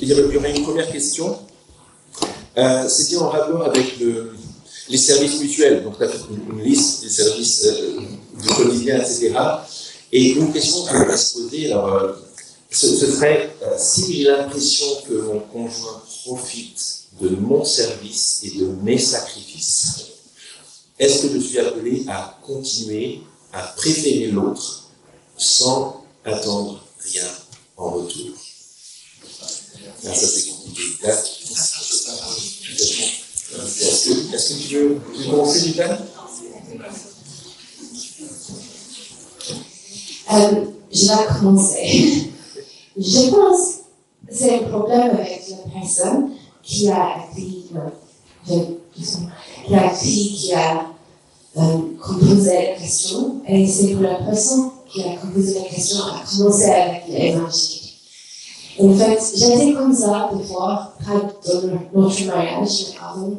il y aurait une première question. C'était en rapport avec les services mutuels. Donc, tu as fait une liste des services du quotidien, etc. Et une question qui va se poser, alors, ce serait si j'ai l'impression que mon conjoint profite de mon service et de mes sacrifices, est-ce que je suis appelé à continuer à préférer l'autre sans attendre rien en retour? Là, ça c'est compliqué. Là, est-ce que tu veux commencer, Lucas? Je vais commencer. Je pense que c'est un problème avec la personne qui a écrit, qui a composé la question, et c'est pour la personne qui a composé la question à commencer avec l'évangile. En fait, j'étais comme ça des fois, pas dans notre mariage, mais avant,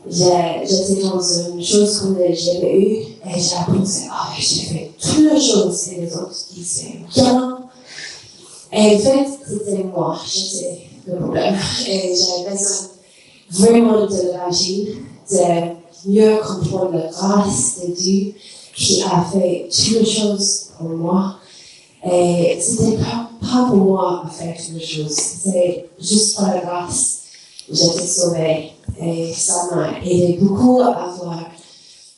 j'étais dans une chose qu'on n'a jamais eue, et j'ai pensé, j'ai fait toutes les choses, et les autres disent, c'est bien. Et en fait, c'était moi, j'étais le problème. Et j'avais besoin vraiment de l'évangile, de mieux comprendre la grâce de Dieu qui a fait toutes les choses pour moi. Et c'était pas pour moi à faire toutes les choses, c'était juste par la grâce. J'étais sauvée. Et ça m'a aidé beaucoup à avoir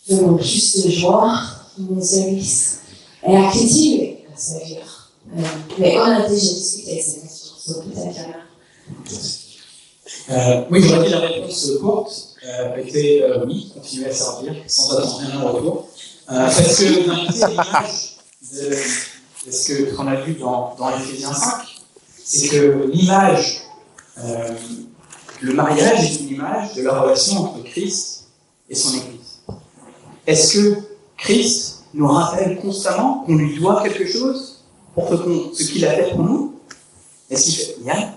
vraiment plus de joie dans mon service et à continuer à servir. Mais on a déjà discuté cette question, donc peut-être oui, j'aurais dit la réponse courte était oui, continuer à servir sans attendre rien en retour. Parce que d'un côté, l'image de ce qu'on a vu dans Éphésiens 5, c'est que l'image, le mariage est une image de la relation entre Christ et son Église. Est-ce que Christ nous rappelle constamment qu'on lui doit quelque chose pour ce qu'il a fait pour nous? Est-ce qu'il fait, Yann,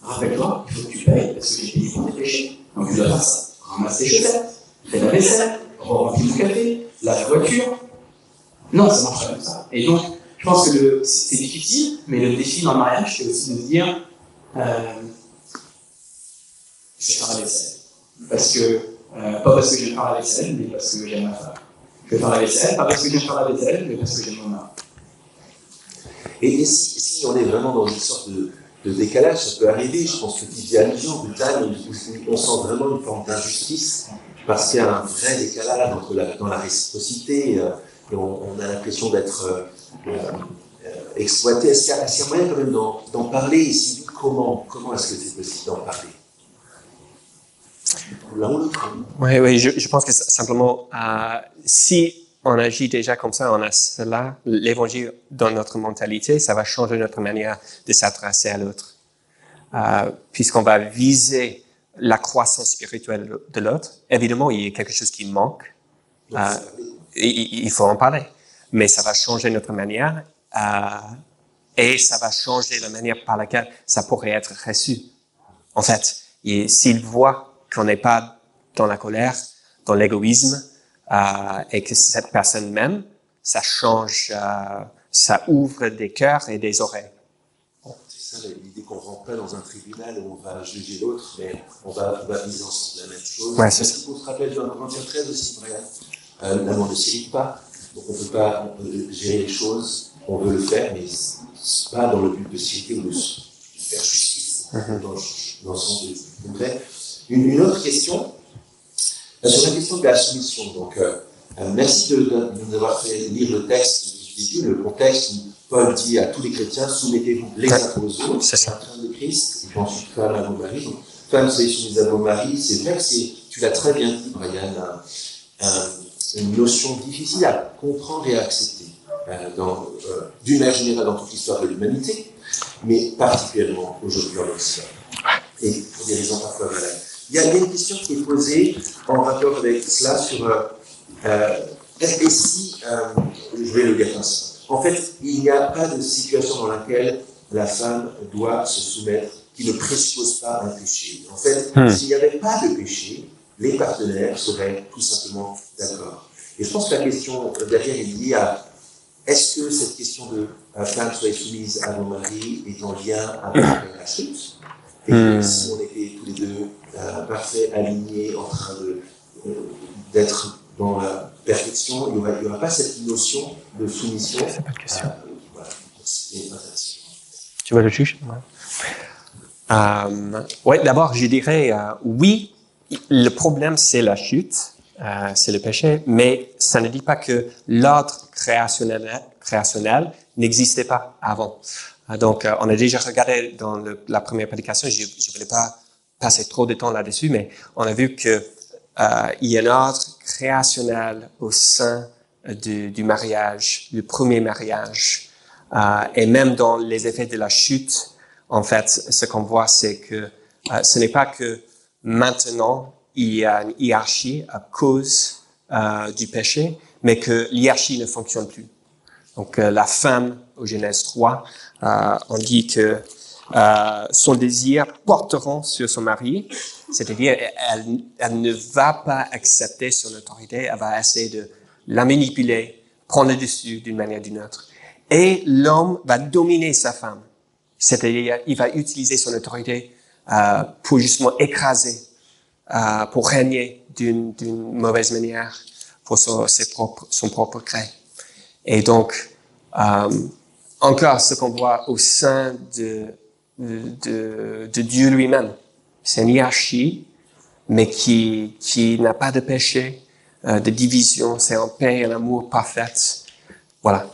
rappelle-toi, il faut que tu payes parce que j'ai payé pour tes péchés. Donc tu dois faire ça. Ramasse tes chaussettes, fais la vaisselle, remplis le café, lave la voiture. Non, ça marche pas comme ça. Et donc, je pense que c'est difficile, mais le défi dans le mariage, c'est aussi de se dire je vais faire la vaisselle. Pas parce que j'aime faire la vaisselle, mais parce que j'aime ma femme. Je vais faire la vaisselle, pas parce que j'aime faire la vaisselle, mais parce que j'aime mon mari. Et si on est vraiment dans une sorte de décalage, ça peut arriver. Je pense que il y a une genre de time où on sent vraiment une forme d'injustice, parce qu'il y a un vrai décalage dans la réciprocité, et on a l'impression d'être exploité. Est-ce qu'il y a moyen quand même d'en parler ici? Comment est-ce que c'est possible d'en parler? Oui, je pense que simplement, si on agit déjà comme ça, on a cela, l'évangile dans notre mentalité, ça va changer notre manière de s'adresser à l'autre. Puisqu'on va viser la croissance spirituelle de l'autre, évidemment, il y a quelque chose qui manque. Il faut en parler. Mais ça va changer notre manière et ça va changer la manière par laquelle ça pourrait être reçu. En fait, s'il voit qu'on n'est pas dans la colère, dans l'égoïsme, et que cette personne même, ça change, ça ouvre des cœurs et des oreilles. C'est ça l'idée qu'on ne rentre pas dans un tribunal où on va juger l'autre, mais on va viser ensemble la même chose. Ouais, c'est ça. Il faut se rappeler dans Corinthiens 13 aussi, Brian. L'amour ne s'irrite pas, donc on peut gérer les choses, on veut le faire, mais c'est pas dans le but de s'irriter ou de faire justice, dans le sens de concret. Une autre question, sur la question de la soumission. Donc, merci de nous avoir fait lire le texte du début, le contexte où Paul dit à tous les chrétiens, soumettez-vous les uns aux autres, c'est ça. en train de Christ, et puis ensuite femme à vos maris. Donc, femme, soyez soumise à vos maris. C'est vrai que tu l'as très bien dit, Brian, une notion difficile à comprendre et à accepter, d'une manière générale dans toute l'histoire de l'humanité, mais particulièrement aujourd'hui en Occident, et pour des raisons parfois valables. Il y a une question qui est posée en rapport avec cela sur et si, je vais le dire comme ça, en fait, il n'y a pas de situation dans laquelle la femme doit se soumettre qui ne présuppose pas un péché. En fait, s'il n'y avait pas de péché, les partenaires seraient tout simplement d'accord. Et je pense que la question derrière est liée à est-ce que cette question de femmes soyez soumises à vos maris est en lien avec la chute. Et que si on était tous les deux parfaits, alignés, en train d'être dans la perfection, il n'y aura pas cette notion de soumission. C'est pas de question. Voilà. C'est intéressant. Tu veux le juge? Oui, d'abord, je dirais oui, le problème, c'est la chute, c'est le péché, mais ça ne dit pas que l'ordre créationnel n'existait pas avant. Donc, on a déjà regardé dans la première prédication, je ne voulais pas passer trop de temps là-dessus, mais on a vu que il y a un ordre créationnel au sein du mariage, du premier mariage. Et même dans les effets de la chute, en fait, ce qu'on voit, c'est que ce n'est pas que maintenant il y a une hiérarchie à cause du péché, mais que l'hiérarchie ne fonctionne plus. Donc, la femme, au Genèse 3, on dit que son désir porteront sur son mari, c'est-à-dire elle ne va pas accepter son autorité, elle va essayer de la manipuler, prendre le dessus d'une manière ou d'une autre. Et l'homme va dominer sa femme, c'est-à-dire il va utiliser son autorité pour justement écraser, pour régner d'une mauvaise manière pour son propre gré. Et donc, encore ce qu'on voit au sein de Dieu lui-même, c'est une hiérarchie, mais qui n'a pas de péché, de division, c'est en paix et en amour parfait. Voilà.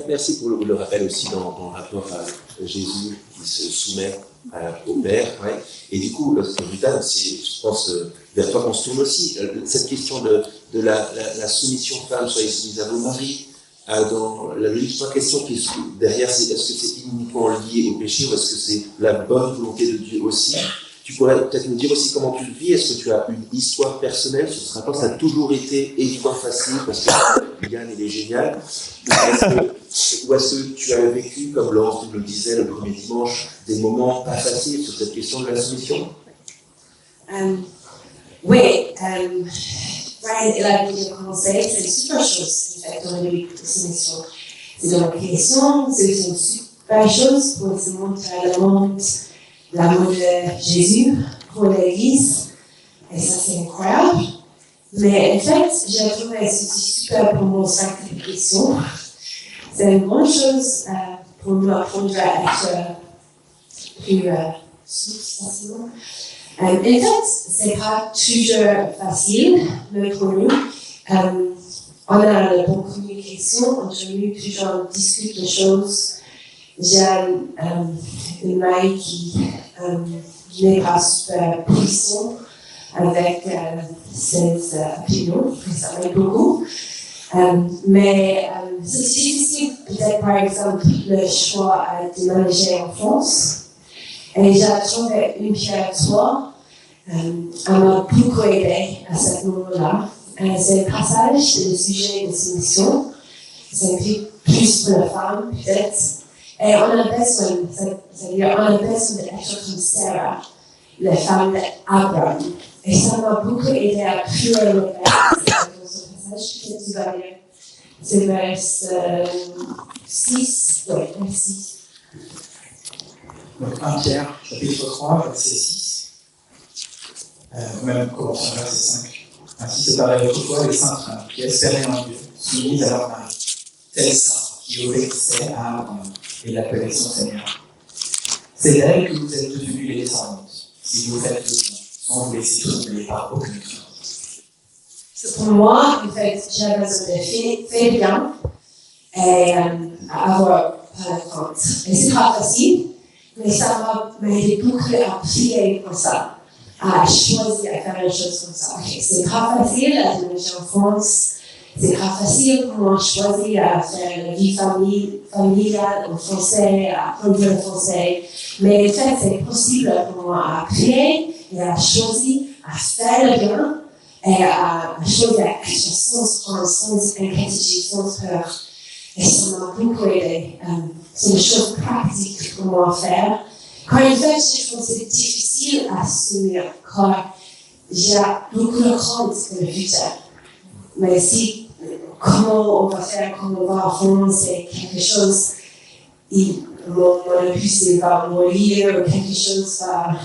Merci pour le rappel aussi dans le rapport à Jésus qui se soumet au Père. Ouais. Et du coup, Rutan, je pense, vers toi qu'on se tourne aussi. Cette question de la soumission femme, soyez soumise à vos maris. Dans la logique, la question qui est derrière, c'est est-ce que c'est uniquement lié au péché ou est-ce que c'est la bonne volonté de Dieu aussi? Tu pourrais peut-être nous dire aussi comment tu le vis. Est-ce que tu as une histoire personnelle sur ce rapport? Ça a toujours été évident, facile, parce que Yann, il est génial. Ou est-ce que tu as vécu, comme Laurence nous le disait le premier dimanche, des moments pas faciles sur cette question de la soumission? Oui, Brian, il a déjà commencé, c'est une super chose, en fait, dans la soumission. C'est dans la création, c'est une super chose pour se montrer le monde, l'amour de Jésus pour l'Église, et ça c'est incroyable. Mais en fait, j'ai trouvé que c'était super pour mon sanctification. C'est une bonne chose pour nous apprendre à être plus souple facilement. En fait, c'est pas toujours facile, mais pour nous, on a la bonne communication, entre nous, toujours on discute les choses. J'ai une mari qui n'est pas super puissant avec ses opinions, ça m'aide beaucoup. Mais c'est difficile, peut-être par exemple, le choix de déménager en France. Et j'ai trouvé une pierre à toi. Elle m'a beaucoup aidé à ce moment-là. C'est le passage du sujet de soumission. C'est un peu plus pour la femme, peut-être. Et on a besoin, c'est-à-dire on a besoin d'être comme Sarah, la femme d'Abraham. Et ça m'a beaucoup aidé à prier le Père dans ce passage. Peut-être tu vas lire. C'est vers 6. Oui, merci. Donc 1 Pierre, chapitre 3, verset 6. Même commençons verset 5. Ainsi se parlait autrefois les saintes femmes qui espéraient en Dieu, soumises à leur mari. Telles Sarah qui obéissaient à Abraham et l'appelait son Seigneur. C'est d'elle que vous êtes devenus les descendantes, si vous faites le bien, sans vous laisser troubler par aucune crainte. Pour moi, en fait, j'ai besoin de faire bien et avoir pas de crainte. Et c'est pas facile, mais ça m'a aidé beaucoup à prier pour ça, à choisir à faire les choses comme ça. Okay, c'est pas facile à déménager en France, c'est pas facile pour moi de choisir à faire la vie familiale en français, à apprendre le français, mais en fait, c'est possible pour moi à prier et à choisir à faire le bien et à choisir à être sans inquiétude, sans peur. Et ça m'a beaucoup aidé. C'est des choses pratiques pour moi à faire. Quand en fait, je pense que c'est difficile à assumer, car j'ai beaucoup de crainte pour le futur. Mais si, comment on va faire, comment on va avancer, c'est quelque chose mon épouse va mourir ou quelque chose va,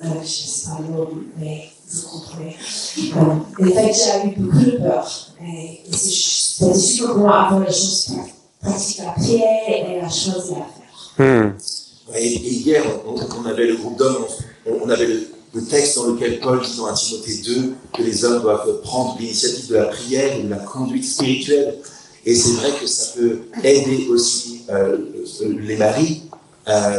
je ne sais pas le nom, mais vous comprenez. En fait, j'ai eu beaucoup de peur. Et c'était super pour moi avoir les choses pratiques après et à choisir à faire. Et hier, on avait le groupe d'hommes, on avait le texte dans lequel Paul dit dans 1 Timothée 2 que les hommes doivent prendre l'initiative de la prière et de la conduite spirituelle. Et c'est vrai que ça peut aider aussi les maris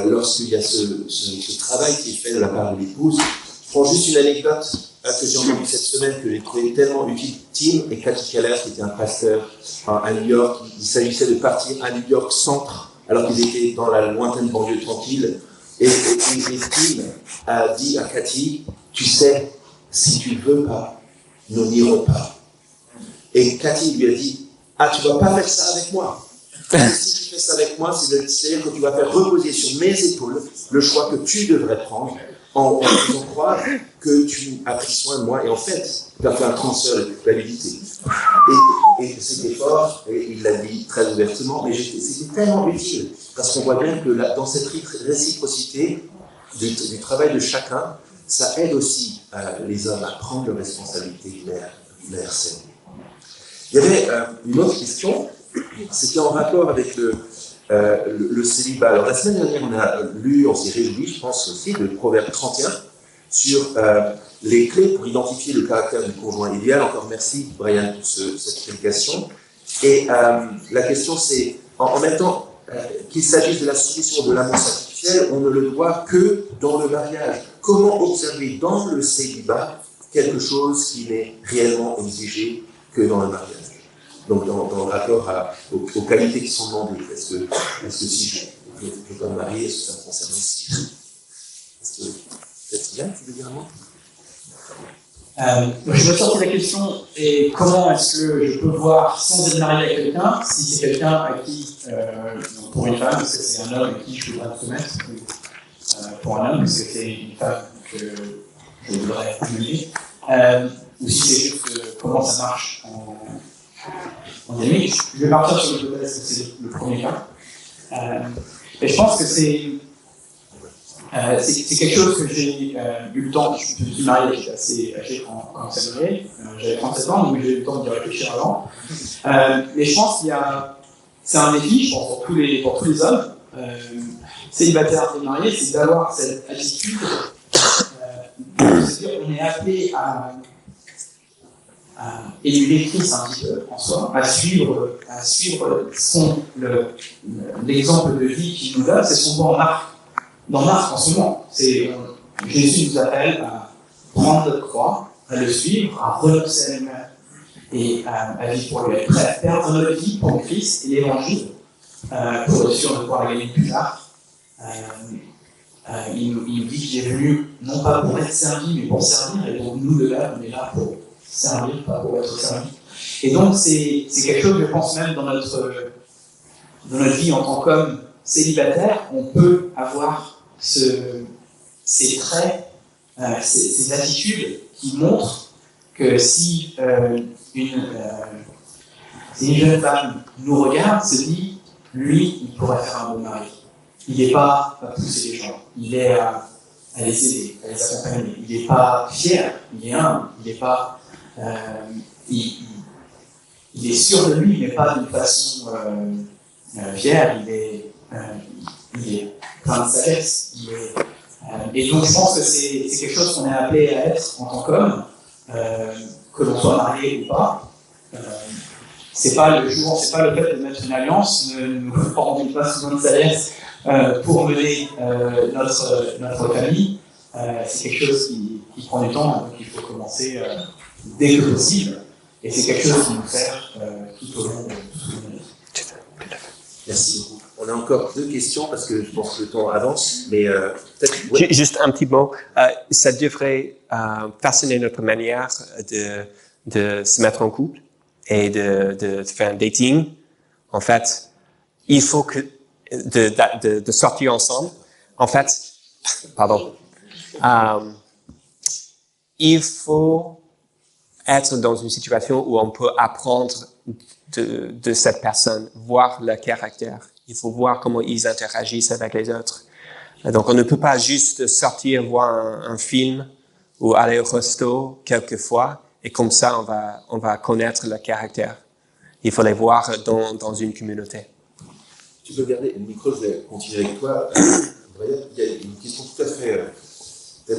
lorsqu'il y a ce travail qui est fait de la part de l'épouse. Je prends juste une anecdote que j'ai entendue cette semaine que j'ai trouvé tellement utile. Tim et Cathy Keller, qui était un pasteur à New York, il s'agissait de partir à New York centre, alors qu'ils étaient dans la lointaine banlieue tranquille. Et Tim a dit à Cathy, tu sais, si tu ne veux pas, nous n'irons pas. Et Cathy lui a dit, ah, tu ne vas pas faire ça avec moi. Si tu fais ça avec moi, c'est-à-dire que tu vas faire reposer sur mes épaules le choix que tu devrais prendre en faisant croire que tu as pris soin de moi. Et en fait, tu as fait un transfert de culpabilité. Et c'était fort, et il l'a dit très ouvertement, mais c'était tellement utile, parce qu'on voit bien que dans cette réciprocité du travail de chacun, ça aide aussi les hommes à prendre leurs responsabilités de la RCN. Il y avait une autre question, c'était en rapport avec le célibat. Alors la semaine dernière, on s'est réjoui, je pense aussi, de Proverbe 31 sur les clés pour identifier le caractère du conjoint idéal. Encore merci Brian pour cette explication. Et la question c'est, en même temps qu'il s'agisse de la soumission ou de l'amour sacrificiel, on ne le doit que dans le mariage. Comment observer dans le célibat quelque chose qui n'est réellement exigé que dans le mariage? Donc dans le rapport aux qualités qui sont demandées. Est-ce que si je dois me marier, est-ce que ça me concerne aussi? Est-ce que peut-être bien, tu veux dire un mot? Je me sortais la question, et comment est-ce que je peux voir sans être marié à quelqu'un, si c'est quelqu'un à qui, pour une femme, est-ce que c'est un homme à qui je voudrais me soumettre, pour un homme, est-ce que c'est une femme que je voudrais mener, ou si c'est juste comment ça marche en dynamique. Je vais partir sur l'hypothèse que c'est le premier cas. Et je pense que c'est quelque chose que j'ai eu le temps. Je me suis marié, j'étais assez âgé quand ça s'est marié. J'avais 37 ans, donc j'ai eu le temps d'y réfléchir avant. Mais je pense c'est un défi, je pense, pour tous les hommes, célibataires et mariés, c'est d'avoir cette attitude de se dire qu'on est appelé à émuler Christ un petit peu en soi, à suivre l'exemple de vie qu'il nous donne. C'est ce qu'on voit dans Marc en ce moment. Jésus nous appelle à prendre notre croix, à le suivre, à renoncer à lui-même et à vivre pour lui, être prêt à perdre notre vie pour Christ et l'évangile, pour être sûr de pouvoir la gagner plus tard. Il nous dit qu'il est venu non pas pour être servi, mais pour servir, et donc nous, de là, on est là pour servir, pas pour être servi. Et donc, c'est quelque chose, je pense, même dans notre vie en tant qu'homme célibataire, on peut avoir ces traits, ces attitudes qui montrent que si une jeune femme nous regarde, se dit, lui, il pourrait faire un bon mari. Il n'est pas à pousser les gens, il est à les aider, à les accompagner. Il n'est pas fier, il est humble, il n'est pas... il est sûr de lui, mais pas d'une façon fière, il est plein de sagesse. Et donc je pense que c'est quelque chose qu'on est appelé à être en tant qu'homme, que l'on soit marié ou pas. C'est pas le fait de mettre une alliance, ne nous rendons pas souvent de sagesse pour mener notre famille. C'est quelque chose qui prend du temps, donc il faut commencer dès que possible, et c'est quelque chose qui nous sert tout au long de notre vie. Merci beaucoup. On a encore 2 questions parce que je pense que le temps avance, mais peut-être... Ouais. Juste un petit mot. Ça devrait façonner notre manière de se mettre en couple et de faire un dating. En fait, il faut que de sortir ensemble. En fait, pardon. Il faut être dans une situation où on peut apprendre de cette personne, voir le caractère. Il faut voir comment ils interagissent avec les autres. Donc, on ne peut pas juste sortir voir un film ou aller au resto quelquefois et comme ça, on va connaître le caractère. Il faut les voir dans une communauté. Tu peux garder le micro, je vais continuer avec toi. Brian, il y a une question tout à fait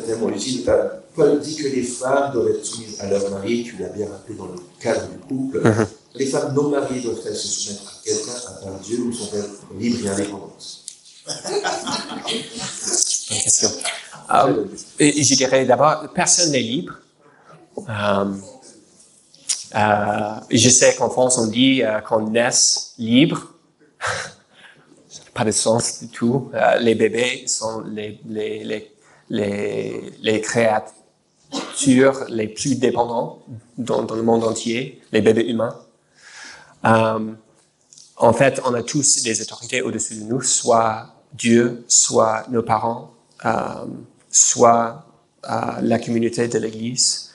tellement utile. Paul dit que les femmes doivent être soumises à leur mari, tu l'as bien rappelé dans le cadre du couple. Les femmes non mariées doivent-elles se soumettre à quelqu'un à part Dieu ou sont-elles libres et indépendantes? Bonne question. Je dirais d'abord, personne n'est libre. Je sais qu'en France, on dit qu'on naît libre. Ça n'a pas de sens du tout. Les bébés sont les créatures les plus dépendantes dans le monde entier, les bébés humains. En fait, on a tous des autorités au-dessus de nous, soit Dieu, soit nos parents, soit la communauté de l'Église,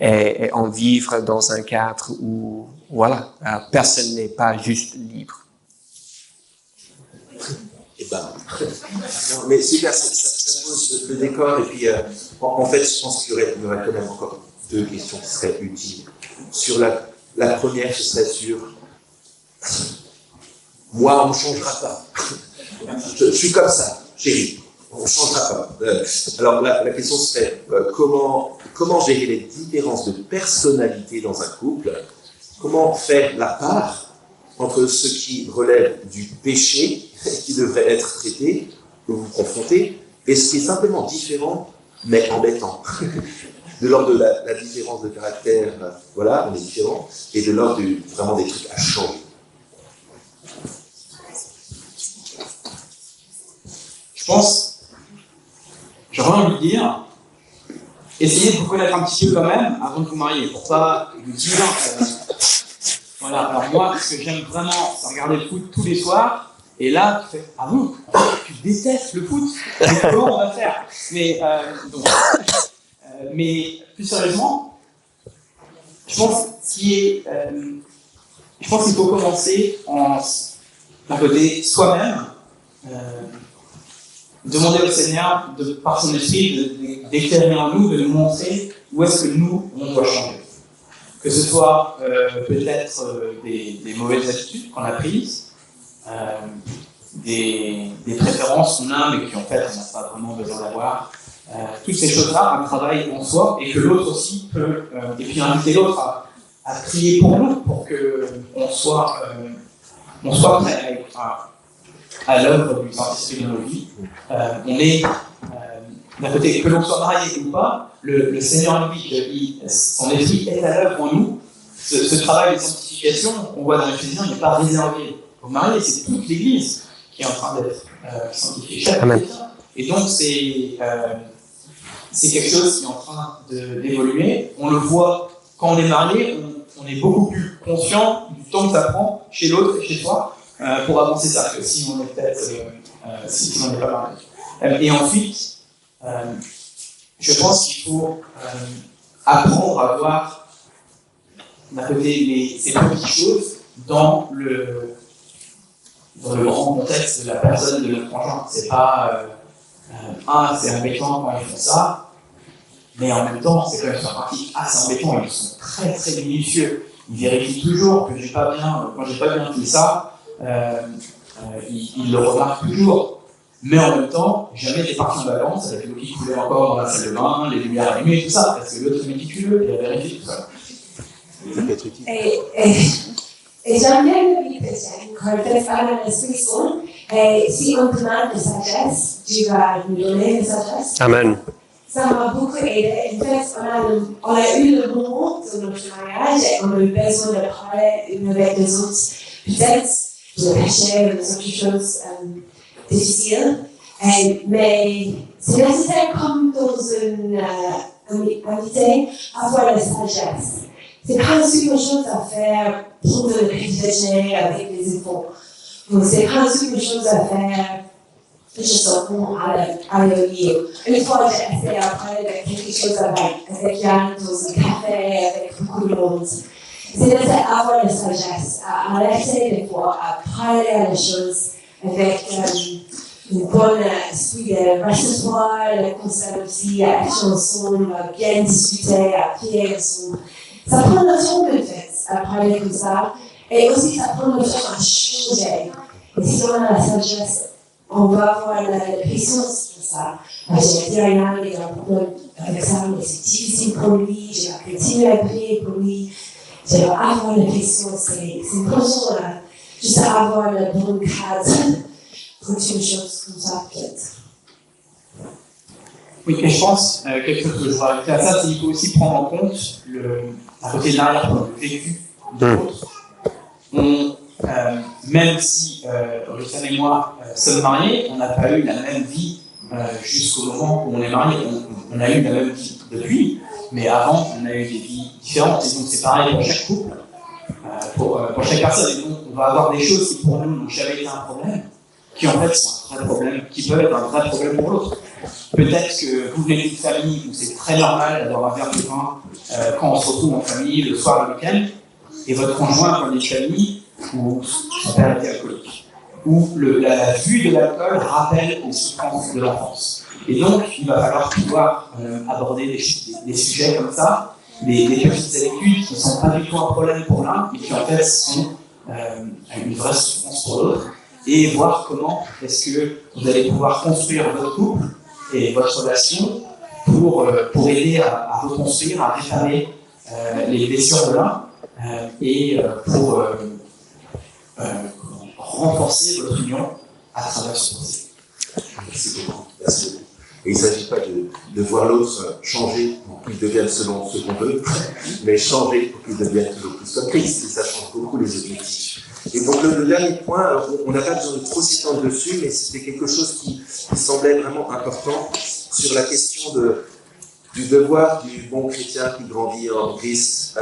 et on vivre dans un cadre où, voilà, personne n'est pas juste libre. Eh ben, non, mais super, ça pose le décor, et puis en fait, je pense qu'il y aurait quand même encore deux questions qui seraient utiles. Sur la première, ce serait sur moi, on ne changera pas. Je suis comme ça, chérie. On ne changera pas. Alors la question serait comment gérer les différences de personnalité dans un couple? Comment faire la part entre ce qui relève du péché, qui devrait être traité, que vous confrontez, et ce qui est simplement différent, mais embêtant. De l'ordre de la différence de caractère, voilà, on est différent, et de l'ordre vraiment des trucs à changer. Je pense, j'aurais envie de dire, essayez de vous connaître un petit peu quand même avant de vous marier, pour pas vous dire, voilà, alors moi, ce que j'aime vraiment, c'est regarder le foot tous les soirs, et là, tu fais, ah bon, tu détestes le foot, mais comment on va faire? Mais plus sérieusement, je pense qu'il faut commencer d'un côté soi-même, demander au Seigneur, par son esprit, d'éclairer en nous, de nous montrer où est-ce que nous, on doit changer. Que ce soit peut-être des mauvaises attitudes qu'on a prises, des préférences qu'on a, mais qui en fait, on n'a pas vraiment besoin d'avoir. Toutes ces choses-là, un travail en soi, et que l'autre aussi peut, et puis inviter l'autre à prier pour nous, pour qu'on soit prêt à l'œuvre du Saint-Esprit dans nos vies. On est, d'un côté, que l'on soit marié ou pas, le Seigneur lui, son esprit est à l'œuvre en nous. Ce travail de sanctification qu'on voit dans l'Éphésiens n'est pas réservé aux mariés, c'est toute l'Église qui est en train d'être sanctifiée. Chaque chrétien. Et donc, c'est quelque chose qui est en train d'évoluer. On le voit quand on est marié, on est beaucoup plus conscient du temps que ça prend chez l'autre et chez soi pour avancer ça, que si on est peut-être si on n'est pas marié. Et ensuite, je pense qu'il faut apprendre à voir d'un côté ces petites choses dans le grand contexte de la personne de notre conjoint. C'est pas c'est embêtant quand ils font ça, mais en même temps, c'est quand même sur la partie c'est embêtant, ils sont très très minutieux. Ils vérifient toujours que quand j'ai pas bien fait ça, ils le remarquent toujours. Mais en même temps, jamais des parties en vacances avec l'eau qui coulait encore dans la salle de bain, les lumières allumées, tout ça, parce que l'autre est méticuleux et a vérifié tout ça. Et j'aime bien le vie chrétienne, quand on fait faire un esprit son, et si on demande de sagesse, Dieu va nous donner de sagesse. Amen. Ça m'a beaucoup aidé. En fait, on a eu le moment de notre mariage et on a eu besoin de parler une avec les autres. Peut-être le péché ou des autres choses difficiles, mais c'est nécessaire comme dans une amitié avoir la sagesse. C'est pas une super chose à faire pour le déjeuner avec les enfants. C'est pas une super chose à faire juste à le lire. Une fois, j'ai essayé à parler de quelque chose avec Yann dans un café avec beaucoup de monde. C'est nécessaire d'avoir la sagesse, à laisser des fois, à parler à les choses avec une bonne esprit de réceptoire, le concept aussi à être ensemble, à bien discuter, à prier ensemble. Ça prend le temps de fait à parler comme ça, et aussi ça prend le temps à changer. Et si on a la sagesse, on va avoir la puissance pour ça. J'ai dit à Yann, il y a un problème avec ça, mais c'est difficile pour lui, je vais continuer à prier pour lui, je vais avoir la puissance. C'est important juste à avoir le bon cadre pour une chose comme ça, peut-être. Oui, et je pense, quelque chose que je voudrais ajouter à ça, c'est qu'il faut aussi prendre en compte à côté de l'arrière-plan, le vécu de l'autre. Même si Richard et moi sommes mariés, on n'a pas eu la même vie jusqu'au moment où on est mariés. On a eu la même vie depuis, mais avant, on a eu des vies différentes. Et donc, c'est pareil pour chaque couple, pour chaque personne. Et donc, on va avoir des choses qui, pour nous, n'ont jamais été un problème, qui en fait sont un vrai problème, qui peuvent être un vrai problème pour l'autre. Peut-être que vous venez d'une famille où c'est très normal d'avoir un verre de vin quand on se retrouve en famille, le soir, le week-end, et votre conjoint vient d'une famille où son père était alcoolique, où la vue de l'alcool rappelle les souffrances de l'enfance. Et donc, il va falloir pouvoir aborder des sujets comme ça, des petites habitudes qui ne sont pas du tout un problème pour l'un, mais qui en fait sont une vraie souffrance pour l'autre, et voir comment est-ce que vous allez pouvoir construire votre couple et votre relation pour aider à reconstruire, à réparer les blessures de l'un et pour renforcer votre union à travers ce processus. Merci beaucoup. Merci beaucoup. Et il ne s'agit pas de voir l'autre changer pour qu'il devienne selon ce qu'on veut, mais changer pour qu'il devienne toujours plus comme Christ. Et ça change beaucoup les objectifs. Et donc le dernier point, on n'a pas besoin de trop s'étendre dessus, mais c'était quelque chose qui semblait vraiment important sur la question du devoir du bon chrétien qui grandit en Christ,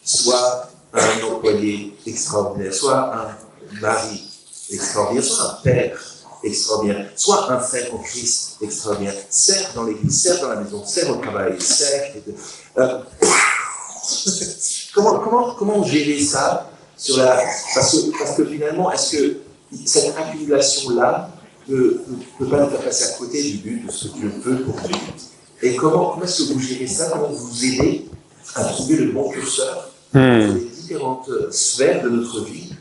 soit un employé extraordinaire, soit un mari extraordinaire, soit un père extraordinaire, soit un frère en Christ extraordinaire, sert dans l'église, sert dans la maison, sert au travail, sert... Comment gérer ça sur parce que finalement, est-ce que cette accumulation-là ne peut pas nous faire passer à côté du but de ce que Dieu veut pour nous? Et comment est-ce que vous gérez ça? Comment vous aidez à trouver le bon curseur entre les différentes sphères de notre vie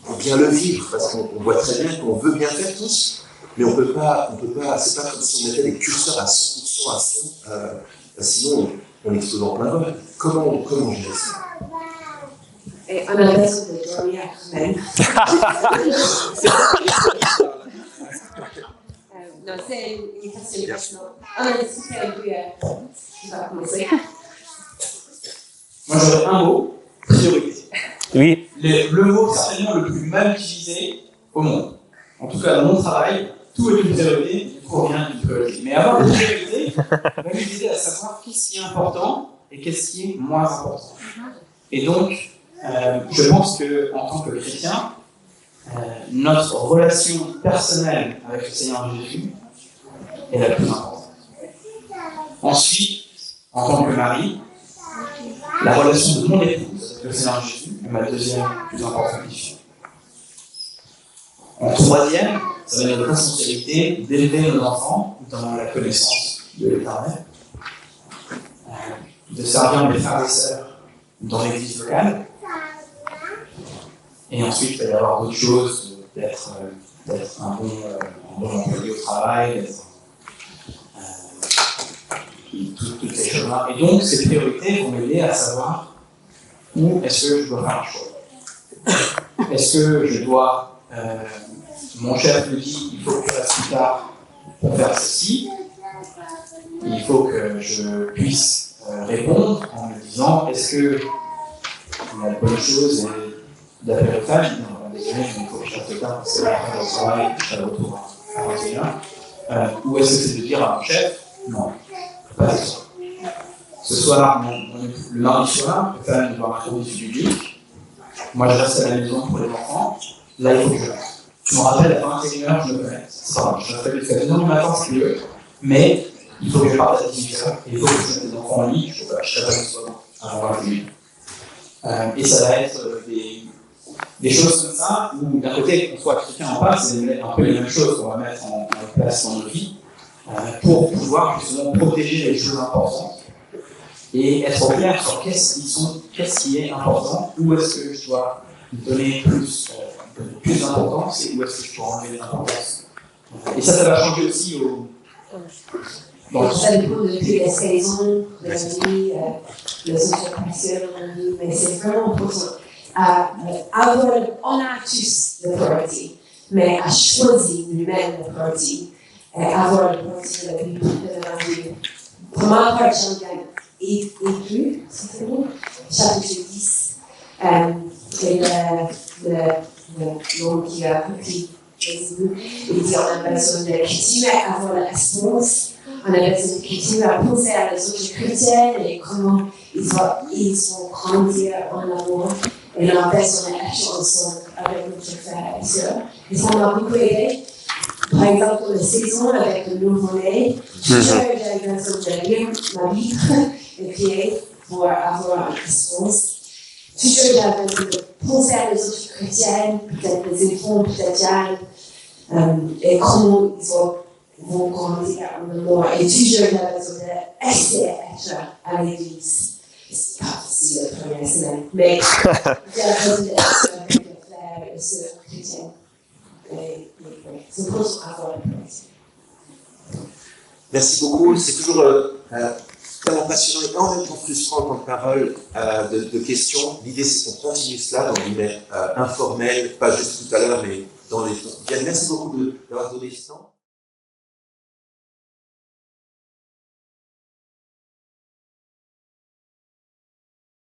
pour bien le vivre? Parce qu'on voit très bien qu'on veut bien faire tous, mais on peut pas, c'est pas comme si on mettait des curseurs à 100% à fond, sinon on explose en plein vol. Comment gérer ça? Et on a besoin de dormir quand même. Non, c'est une question. On a discuté avec lui. On va commencer. Moi, j'aurais un mot, priorité. Oui. Le mot certainement le plus mal utilisé au monde. En tout cas, dans mon travail, tout est une priorité, il provient d'une priorité. Mais avoir une priorité va nous aider à savoir qu'est-ce qui est important et qu'est-ce qui est moins important. Et donc, je pense qu'en tant que chrétien, notre relation personnelle avec le Seigneur Jésus est la plus importante. Ensuite, en tant que mari, la relation de mon épouse avec le Seigneur Jésus est ma deuxième plus importante mission. En troisième, ça va être notre responsabilité d'élever nos enfants dans la connaissance de l'Éternel, de servir mes frères et sœurs dans l'église locale. Et ensuite, il va y avoir d'autres choses, d'être un bon employé au travail, toutes ces choses-là. Et donc, ces priorités vont m'aider à savoir où est-ce que je dois faire un choix. Est-ce que je dois... mon chef me dit il faut que je fasse plus tard pour faire ceci. Il faut que je puisse répondre en me disant est-ce que la bonne chose est d'appeler le famille? Désolé, il faut que je fasse plus tard parce que après le travail, je serai de retour à 21h. Ou est-ce que c'est de dire à mon chef non, pas ce soir. Ce soir, le lundi soir, le famille doit retrouver du public. Moi, je reste à la maison pour les enfants. Là, il faut que je reste. Je me rappelle à 21h, je me connecte. C'est pas grave, je reste jusqu'à 2h du matin si tu veux, mais il faut que je parte à 18h, et il faut que je mette les enfants en lit, je ne serai pas le soir avant 21h. Et ça va être Des choses comme ça, où d'un côté, qu'on soit chrétien ou pas, c'est un peu les mêmes choses qu'on va mettre en place dans nos vies, pour pouvoir justement protéger les choses importantes et être au clair sur qu'est-ce qui est important, où est-ce que je dois donner plus d'importance et où est-ce que je dois enlever l'importance. Et ça va changer aussi ça dépend de l'escalation, de la vie, de socioculture dans la vie, mais c'est vraiment important. On a tous le priorité, mais à choisir nous-mêmes le priorité, avoir le priorité de la vie, de la vie. Pour ma part, j'en gagne et plus, si c'est bon, chapitre 10, et l'homme qui a repris Jésus, il dit on a besoin de continuer à avoir la réponse, on a besoin de continuer à penser à les autres chrétiens et comment ils vont grandir en amour. Et on a besoin d'être ensemble avec notre frère et soeur. Et ça m'a beaucoup aidé. Par exemple, dans la saison avec le nouveau-né, j'avais besoin de lire ma Bible et prier pour avoir une réponse. Toujours, j'avais besoin de penser à les autres chrétiens, peut-être les enfants, peut-être Yann, et comment ils vont grandir en amour. Et toujours, j'avais besoin d'essayer d'être à l'église. C'est pas facile la première semaine, mais j'ai besoin d'être avec le frère et les sœurs chrétiens. C'est pour avoir la place. Merci beaucoup. C'est toujours tellement passionnant et en même temps frustrant en tant que parole de questions. L'idée, c'est qu'on continue cela dans des informels, pas juste tout à l'heure, mais dans les temps. Merci beaucoup d'avoir donné ce temps.